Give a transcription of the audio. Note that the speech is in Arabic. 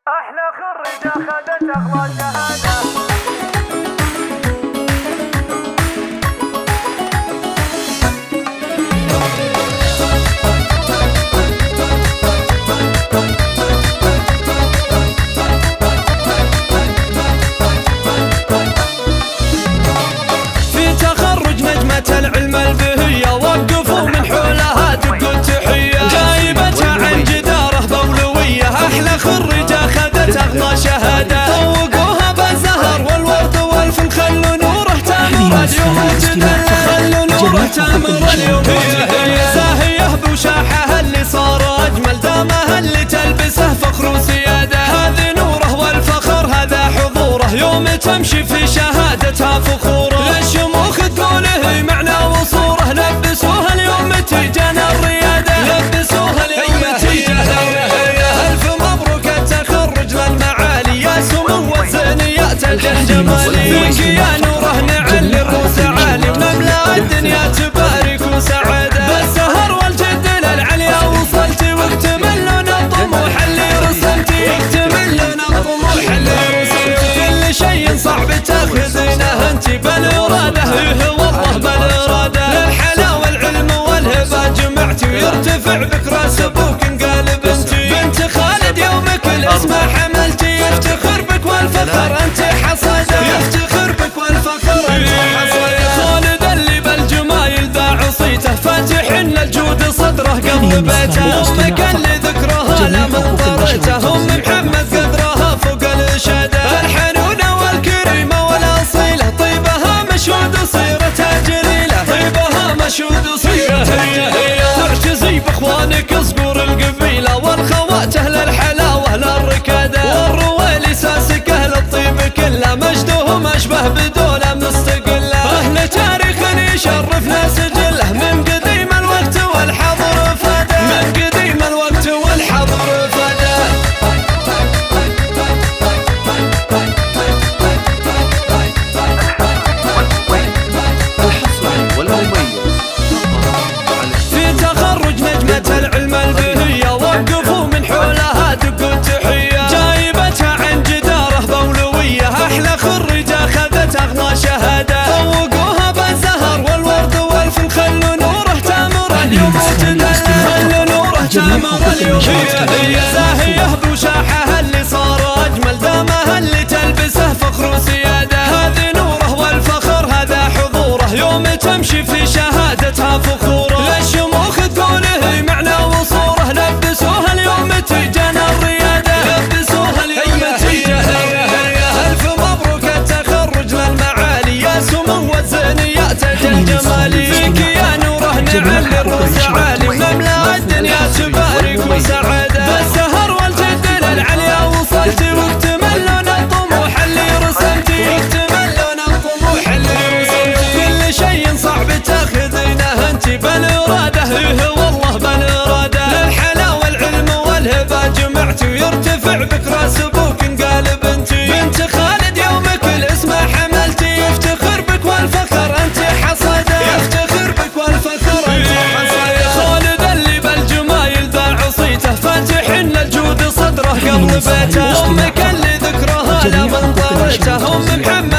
أحلى خريجة خدت أغلى شهادة. في تخرج نجمة العلم البهية وقفوا من حولها دقوا التحية، جايبتها عن جدارة بولوية. أحلى خريجة خدت أغلى شهادة، طوقوها بالزهر والورد والفل، خلوا نوره تامر اليوم تدلل، خلوا نوره تامر اليوم. هي زاهية بوشاحها اللي صار أجمل، دامها اللي تلبسه فخر وسيادة. هذه نوره والفخر هذا حضوره، يوم تمشي في شهادتها فخوره. للشموخ تقوله معنى وصوره، لبسوها اليوم تيجانا الريادة، لبسوها اليوم تيجانا الريادة. ألف مبروك التخرج للمعالي، يا سمو الزينيات الجمالي. فيك يا نوره نعلي الروس عالي، ونملا الدنيا تبارك وسعادة. بالسهر والجد للعليا وصلتي، واكتمل لنا الطموح اللي رسمتي، واكتمل لنا الطموح اللي رسمتي. كل شيء صعب تاخذينه انتي بالإرادة، إيه والله بالإرادة. للحلا والعلم والهبة جمعتي، ويرتفع بك راس أبوك انقلب انتي. بنت خالد يومك الاسم حملتي، يفتخر بك والفخر انت حصاده، يفتخر بك والفخر انت حصاده. خالد اللي بالجمايل ذا عصيته، فاتح للجود صدره قبل بيته. أمك اللي ذكرها لا من طريته، أم محمد قدرها فوق الإشادة. الحنونة والكريمة والأصيلة، طيبها مشهود وصيرتها جليلة، طيبها مشهود وصيرتها جليلة. تعتزي باخوانك صقور القبيلة، والخوات اهل الحلاوة للركادة. والرويلي ساسك اهل الطيب كله، مجدهم اشبه بدولة مستقلة. اهل تاريخ يشرفنا سجله، من قديم الوقت والحضر فاده، من قديم الوقت والحضر فاده. في تخرج نجمة العلم البهية، وقفوا من حولها دقوا التحية، جايبتها عن جدارة بولوية. أحلى خريجة خدت أغلى شهادة، طوقوها بالزهر والورد والفل، خلوا نوره تامر اليوم تدلل، خلوا نوره تامر اليوم. هي زاهية بوشاحها اللي صار أجمل، دامها اللي تلبسه فخر وسيادة. هذه نوره والفخر هذا حضوره، يوم تمشي في شهادتها فخوره. للشموخ تقوله معنى وصوره، لبسوها اليوم تيجانا الريادة، لبسوها اليوم تيجانا الريادة. ألف مبروك التخرج للمعالي، يا سمو الزينيات الجمالي. فيك يا نوره نعلي الروس عالي، ونملا الدنيا تبارك وسعادة. بالسهر والجد للعليا وصلتي، واكتمل لنا الطموح اللي رسمتي، واكتمل لنا الطموح اللي رسمتي. كل شيء صعب تاخذينه انتي بالإرادة، إيه والله بالإرادة. للحلا والعلم والهبة جمعتي، ويرتفع بك راس أبوك انقلب انتي. بنت خالد يومك الاسم حملتي، يفتخر بك والفخر انت حصاده، يفتخر بك والفخر انت حصاده. خالد اللي بالجمايل ذا عصيته، فاتح للجود صدره قبل بيته. أمك اللي ذكرها لا من طريته، أم محمد